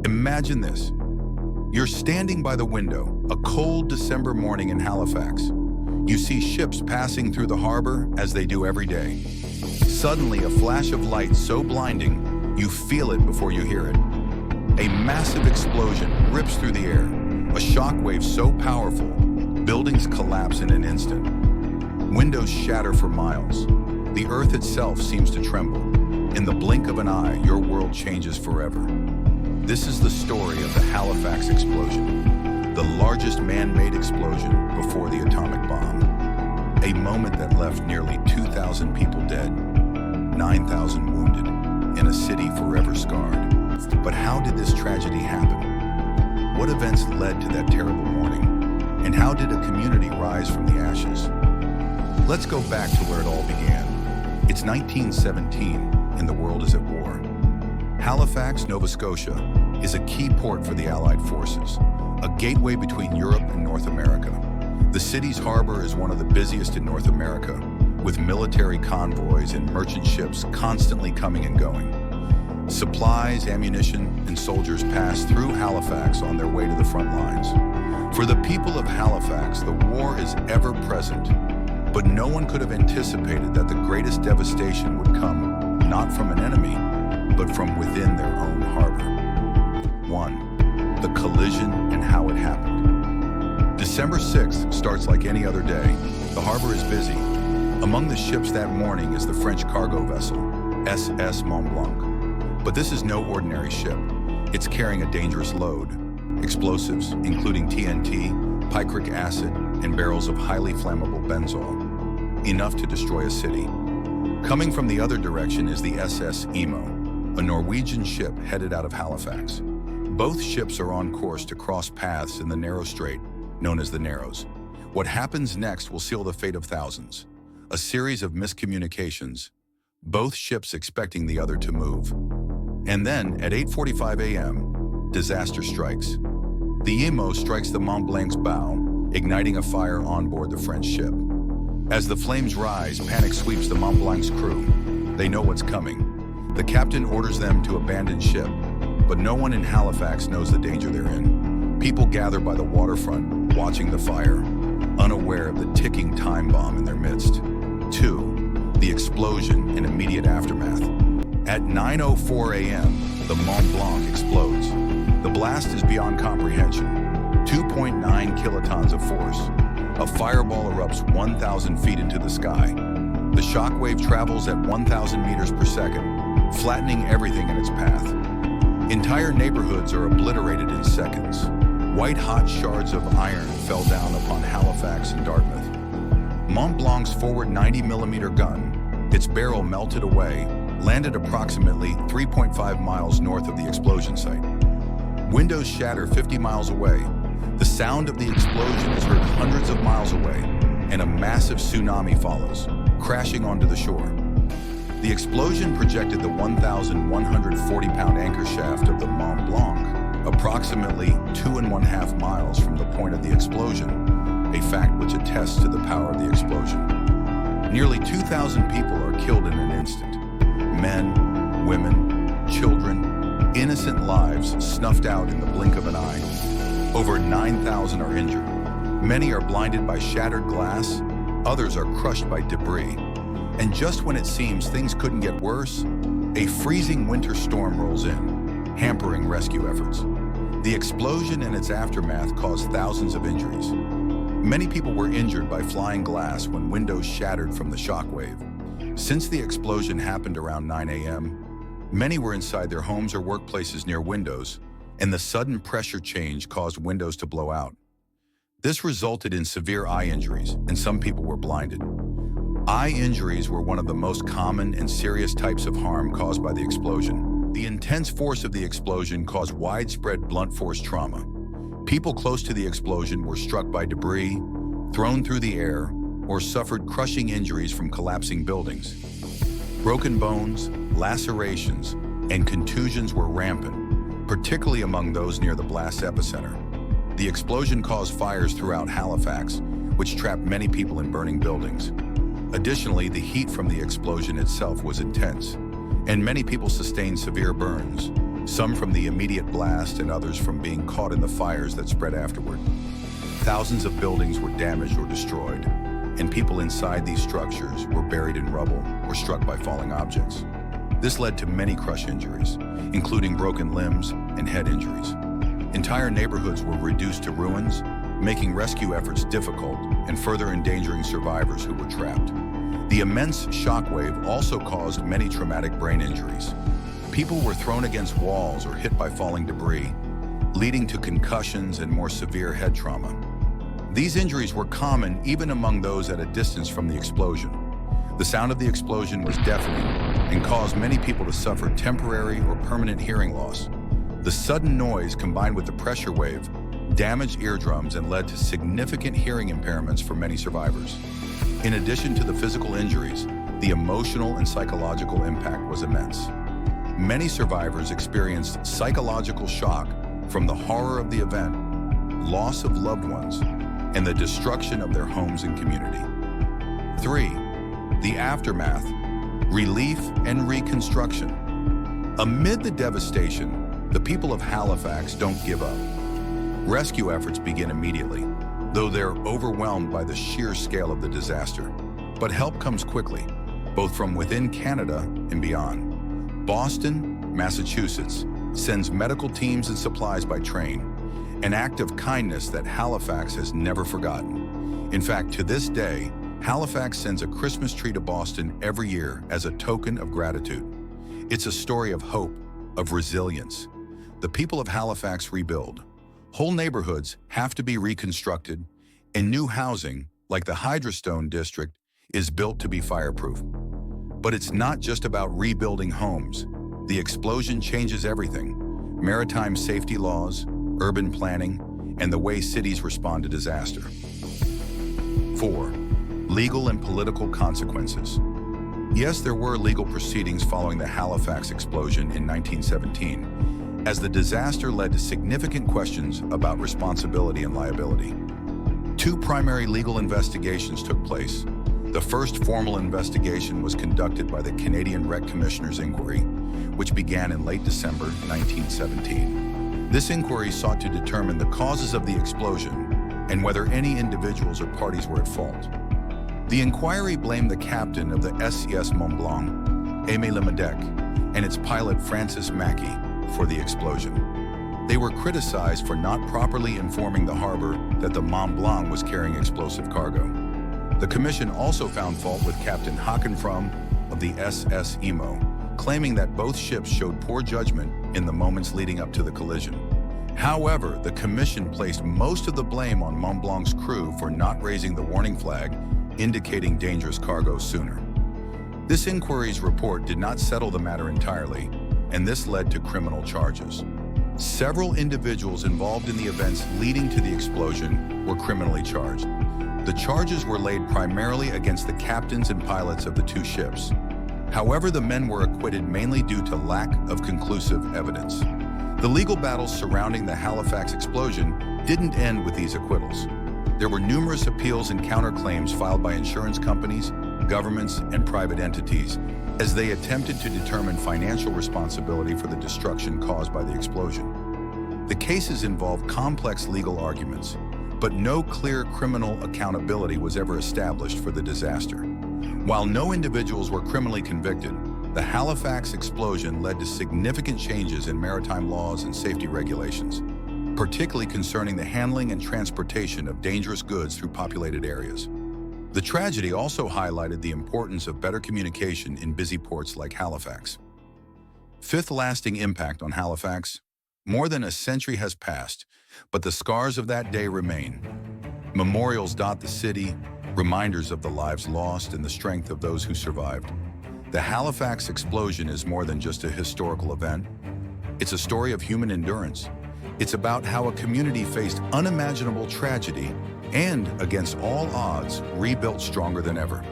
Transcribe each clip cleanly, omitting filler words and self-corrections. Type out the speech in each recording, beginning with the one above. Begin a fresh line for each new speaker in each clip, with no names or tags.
Imagine this. You're standing by the window, a cold December morning in Halifax. You see ships passing through the harbor as they do every day. Suddenly, a flash of light so blinding, you feel it before you hear it. A massive explosion rips through the air, a shockwave so powerful, buildings collapse in an instant. Windows shatter for miles. The earth itself seems to tremble. In the blink of an eye, your world changes forever. This is the story of the Halifax Explosion, the largest man-made explosion before the atomic bomb. A moment that left nearly 2,000 people dead, 9,000 wounded, and a city forever scarred. But how did this tragedy happen? What events led to that terrible morning? And how did a community rise from the ashes? Let's go back to where it all began. It's 1917, and the world is at war. Halifax, Nova Scotia, is a key port for the Allied forces, a gateway between Europe and North America. The city's harbor is one of the busiest in North America, with military convoys and merchant ships constantly coming and going. Supplies, ammunition, and soldiers pass through Halifax on their way to the front lines. For the people of Halifax, the war is ever present, but no one could have anticipated that the greatest devastation would come not from an enemy, but from within their own harbor. 1. The collision and how it happened. December 6th starts like any other day. The harbor is busy. Among the ships that morning is the French cargo vessel, SS Mont-Blanc. But this is no ordinary ship. It's carrying a dangerous load. Explosives, including TNT, picric acid, and barrels of highly flammable benzol, enough to destroy a city. Coming from the other direction is the at.a.m, a Norwegian ship headed out of Halifax. Both ships are on course to cross paths in the narrow strait, known as the Narrows. What happens next will seal the fate of thousands. A series of miscommunications, both ships expecting the other to move. And then, at 8:45 a.m., disaster strikes. The EMO strikes the Mont-Blanc's bow, igniting a fire on board the French ship. As the flames rise, panic sweeps the Mont-Blanc's crew. They know what's coming. The captain orders them to abandon ship, but no one in Halifax knows the danger they're in. People gather by the waterfront, watching the fire, unaware of the ticking time bomb in their midst. 2. The explosion and immediate aftermath. At 9:04 a.m., the Mont-Blanc explodes. The blast is beyond comprehension. 2.9 kilotons of force. A fireball erupts 1,000 feet into the sky. The shockwave travels at 1,000 meters per second, flattening everything in its path. Entire neighborhoods are obliterated in seconds. White-hot shards of iron fell down upon Halifax and Dartmouth. Mont-Blanc's forward 90mm gun, its barrel melted away, landed approximately 3.5 miles north of the explosion site. Windows shatter 50 miles away. The sound of the explosion is heard hundreds of miles away, and a massive tsunami follows, crashing onto the shore. The explosion projected the 1,140-pound anchor shaft of the Mont-Blanc, approximately 2.5 miles from the point of the explosion, a fact which attests to the power of the explosion. Nearly 2,000 people are killed in an instant. Men, women, children, innocent lives snuffed out in the blink of an eye. Over 9,000 are injured. Many are blinded by shattered glass, others are crushed by debris. And just when it seems things couldn't get worse, a freezing winter storm rolls in, hampering rescue efforts. The explosion and its aftermath caused thousands of injuries. Many people were injured by flying glass when windows shattered from the shockwave. Since the explosion happened around 9 a.m., many were inside their homes or workplaces near windows, and the sudden pressure change caused windows to blow out. This resulted in severe eye injuries, and some people were blinded. Eye injuries were one of the most common and serious types of harm caused by the explosion. The intense force of the explosion caused widespread blunt force trauma. People close to the explosion were struck by debris, thrown through the air, or suffered crushing injuries from collapsing buildings. Broken bones, lacerations, and contusions were rampant, particularly among those near the blast epicenter. The explosion caused fires throughout Halifax, which trapped many people in burning buildings. Additionally, the heat from the explosion itself was intense, and many people sustained severe burns. some from the immediate blast and others from being caught in the fires that spread afterward. Thousands of buildings were damaged or destroyed, and people inside these structures were buried in rubble or struck by falling objects. This led to many crush injuries, including broken limbs and head injuries. Entire neighborhoods were reduced to ruins, making rescue efforts difficult and further endangering survivors who were trapped. The immense shockwave also caused many traumatic brain injuries. People were thrown against walls or hit by falling debris, leading to concussions and more severe head trauma. These injuries were common even among those at a distance from the explosion. The sound of the explosion was deafening and caused many people to suffer temporary or permanent hearing loss. The sudden noise combined with the pressure wave damaged eardrums and led to significant hearing impairments for many survivors. In addition to the physical injuries, the emotional and psychological impact was immense. Many survivors experienced psychological shock from the horror of the event, loss of loved ones, and the destruction of their homes and community. 3. The aftermath, relief and reconstruction. Amid the devastation, the people of Halifax don't give up. Rescue efforts begin immediately, though they're overwhelmed by the sheer scale of the disaster. But help comes quickly, both from within Canada and beyond. Boston, Massachusetts, sends medical teams and supplies by train, an act of kindness that Halifax has never forgotten. In fact, to this day, Halifax sends a Christmas tree to Boston every year as a token of gratitude. It's a story of hope, of resilience. The people of Halifax rebuild. Whole neighborhoods have to be reconstructed, and new housing, like the Hydrastone district, is built to be fireproof. But it's not just about rebuilding homes. The explosion changes everything: maritime safety laws, urban planning, and the way cities respond to disaster. 4. Legal and political consequences. Yes, there were legal proceedings following the Halifax explosion in 1917, as the disaster led to significant questions about responsibility and liability. 2 primary legal investigations took place. The first formal investigation was conducted by the Canadian Wreck Commissioner's Inquiry, which began in late December 1917. This inquiry sought to determine the causes of the explosion and whether any individuals or parties were at fault. The inquiry blamed the captain of the SCS Mont-Blanc, Aimé Lemedec, and its pilot Francis Mackey for the explosion. They were criticized for not properly informing the harbor that the Mont-Blanc was carrying explosive cargo. The commission also found fault with Captain Hockenfrom of the SS-Emo, claiming that both ships showed poor judgment in the moments leading up to the collision. However, the commission placed most of the blame on Mont-Blanc's crew for not raising the warning flag, indicating dangerous cargo sooner. This inquiry's report did not settle the matter entirely, and this led to criminal charges. Several individuals involved in the events leading to the explosion were criminally charged. The charges were laid primarily against the captains and pilots of the 2 ships. However, the men were acquitted mainly due to lack of conclusive evidence. The legal battles surrounding the Halifax explosion didn't end with these acquittals. There were numerous appeals and counterclaims filed by insurance companies, governments, and private entities as they attempted to determine financial responsibility for the destruction caused by the explosion. The cases involved complex legal arguments, but no clear criminal accountability was ever established for the disaster. While no individuals were criminally convicted, the Halifax explosion led to significant changes in maritime laws and safety regulations, particularly concerning the handling and transportation of dangerous goods through populated areas. The tragedy also highlighted the importance of better communication in busy ports like Halifax. 5th lasting impact on Halifax. More than a century has passed, but the scars of that day remain. Memorials dot the city, reminders of the lives lost and the strength of those who survived. The Halifax explosion is more than just a historical event. It's a story of human endurance. It's about how a community faced unimaginable tragedy and, against all odds, rebuilt stronger than ever.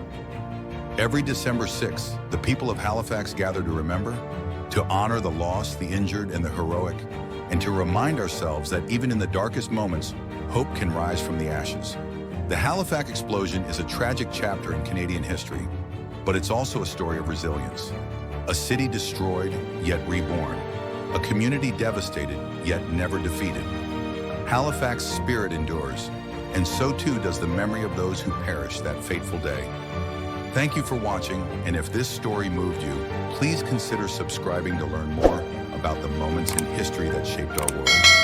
Every December 6th, the people of Halifax gather to remember, to honor the lost, the injured, and the heroic, and to remind ourselves that even in the darkest moments, hope can rise from the ashes. The Halifax explosion is a tragic chapter in Canadian history, but it's also a story of resilience. A city destroyed, yet reborn. a community devastated yet never defeated. Halifax's spirit endures, and so too does the memory of those who perished that fateful day. Thank you for watching, and if this story moved you, please consider subscribing to learn more about the moments in history that shaped our world.